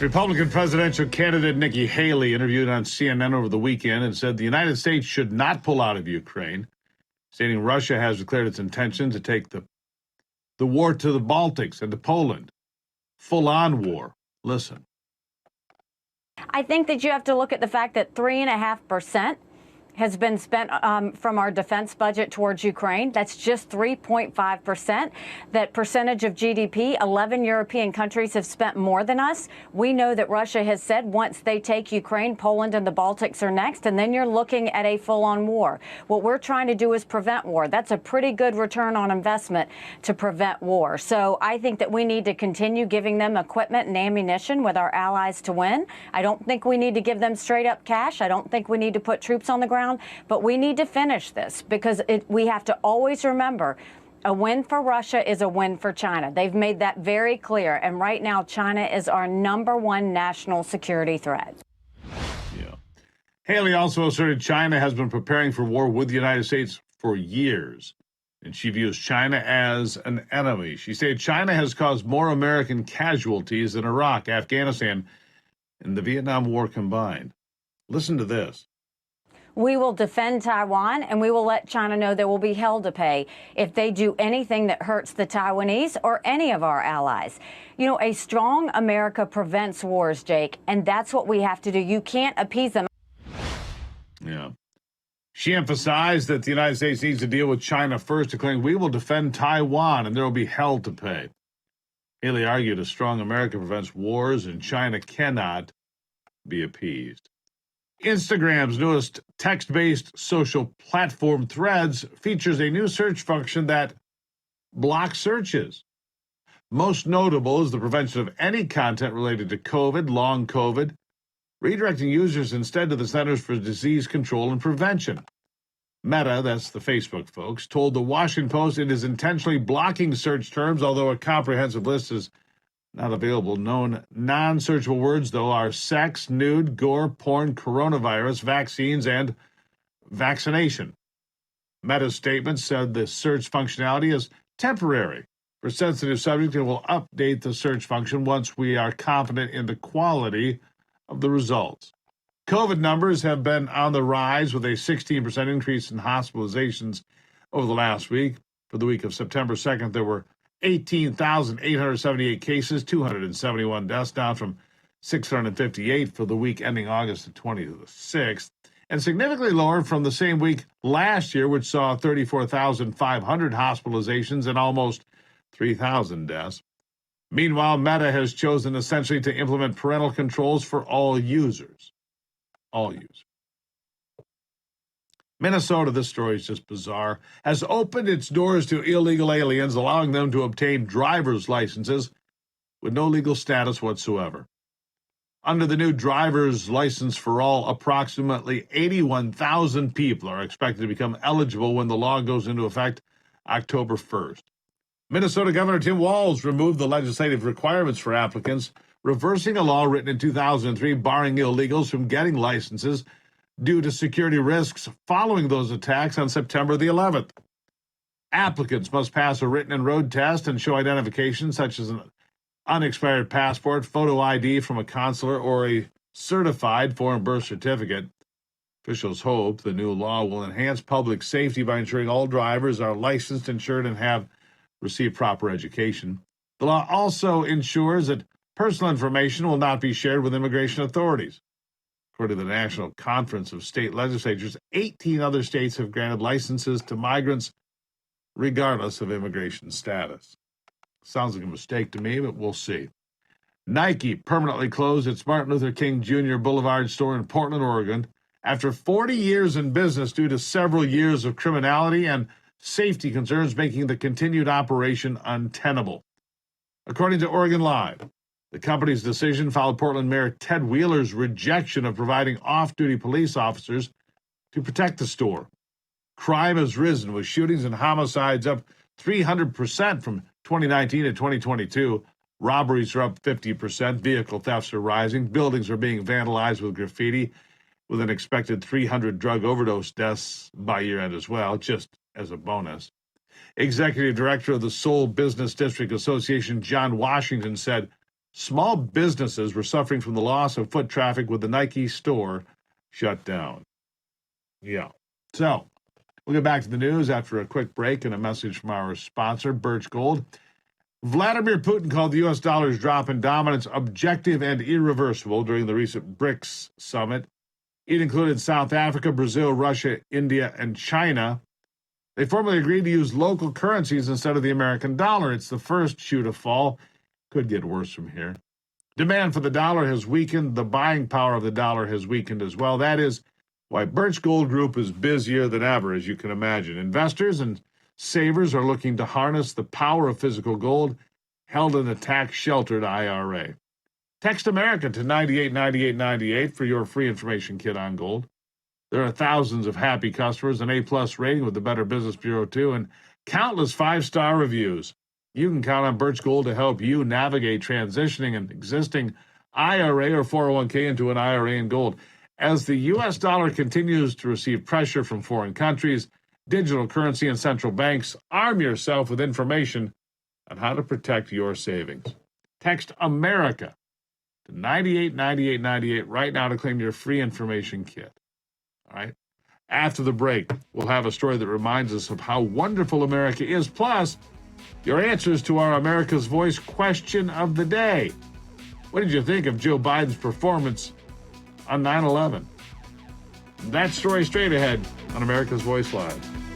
Republican presidential candidate Nikki Haley interviewed on CNN over the weekend and said the United States should not pull out of Ukraine, stating Russia has declared its intention to take the war to the Baltics and to Poland. Full-on war. Listen. I think that you have to look at the fact that 3.5% has been spent from our defense budget towards Ukraine. That's just 3.5%. That percentage of GDP, 11 European countries have spent more than us. We know that Russia has said once they take Ukraine, Poland and the Baltics are next, and then you're looking at a full-on war. What we're trying to do is prevent war. That's a pretty good return on investment to prevent war. So I think that we need to continue giving them equipment and ammunition with our allies to win. I don't think we need to give them straight up cash. I don't think we need to put troops on the ground. But we need to finish this because we have to always remember a win for Russia is a win for China. They've made that very clear. And right now, China is our #1 national security threat. Yeah. Haley also asserted China has been preparing for war with the United States for years, and she views China as an enemy. She said China has caused more American casualties than Iraq, Afghanistan, and the Vietnam War combined. Listen to this. We will defend Taiwan, and we will let China know there will be hell to pay if they do anything that hurts the Taiwanese or any of our allies. You know, a strong America prevents wars, Jake, and that's what we have to do. You can't appease them. Yeah. She emphasized that the United States needs to deal with China first, declaring we will defend Taiwan and there will be hell to pay. Haley argued a strong America prevents wars and China cannot be appeased. Instagram's newest text-based social platform, Threads, features a new search function that blocks searches. Most notable is the prevention of any content related to COVID, long COVID, redirecting users instead to the Centers for Disease Control and Prevention. Meta, that's the Facebook folks, told the Washington Post it is intentionally blocking search terms, although a comprehensive list is not available. Known non-searchable words, though, are sex, nude, gore, porn, coronavirus, vaccines, and vaccination. Meta's statement said the search functionality is temporary for sensitive subjects and will update the search function once we are confident in the quality of the results. COVID numbers have been on the rise with a 16% increase in hospitalizations over the last week. For the week of September 2nd, there were 18,878 cases, 271 deaths, down from 658 for the week ending August the 26th, and significantly lower from the same week last year, which saw 34,500 hospitalizations and almost 3,000 deaths. Meanwhile, Meta has chosen essentially to implement parental controls for all users. All users. Minnesota, this story is just bizarre, has opened its doors to illegal aliens, allowing them to obtain driver's licenses with no legal status whatsoever. Under the new driver's license for all, approximately 81,000 people are expected to become eligible when the law goes into effect October 1st. Minnesota Governor Tim Walz removed the legislative requirements for applicants, reversing a law written in 2003 barring illegals from getting licenses due to security risks following those attacks on September the 11th. Applicants must pass a written and road test and show identification such as an unexpired passport, photo ID from a consular, or a certified foreign birth certificate. Officials hope the new law will enhance public safety by ensuring all drivers are licensed, insured, and have received proper education. The law also ensures that personal information will not be shared with immigration authorities. According to the National Conference of State Legislatures, 18 other states have granted licenses to migrants regardless of immigration status. Sounds like a mistake to me, but we'll see. Nike permanently closed its Martin Luther King Jr. Boulevard store in Portland, Oregon, after 40 years in business due to several years of criminality and safety concerns making the continued operation untenable. According to Oregon Live, the company's decision followed Portland Mayor Ted Wheeler's rejection of providing off-duty police officers to protect the store. Crime has risen, with shootings and homicides up 300% from 2019 to 2022. Robberies are up 50%. Vehicle thefts are rising. Buildings are being vandalized with graffiti, with an expected 300 drug overdose deaths by year-end as well, just as a bonus. Executive Director of the Seoul Business District Association, John Washington, said Small businesses were suffering from the loss of foot traffic with the Nike store shut down. Yeah. So, we'll get back to the news after a quick break and a message from our sponsor, Birch Gold. Vladimir Putin called the U.S. dollar's drop in dominance objective and irreversible during the recent BRICS summit. It included South Africa, Brazil, Russia, India, and China. They formally agreed to use local currencies instead of the American dollar. It's the first shoe to fall. Could get worse from here. Demand for the dollar has weakened. The buying power of the dollar has weakened as well. That is why Birch Gold Group is busier than ever, as you can imagine. Investors and savers are looking to harness the power of physical gold held in a tax-sheltered IRA. Text America to 989898 for your free information kit on gold. There are thousands of happy customers, an A-plus rating with the Better Business Bureau, too, and countless five-star reviews. You can count on Birch Gold to help you navigate transitioning an existing IRA or 401k into an IRA in gold. As the U.S. dollar continues to receive pressure from foreign countries, digital currency and central banks, arm yourself with information on how to protect your savings. Text America to 989898 right now to claim your free information kit. All right? After the break, we'll have a story that reminds us of how wonderful America is, plus your answers to our America's Voice question of the day. What did you think of Joe Biden's performance on 9/11? That story straight ahead on America's Voice Live.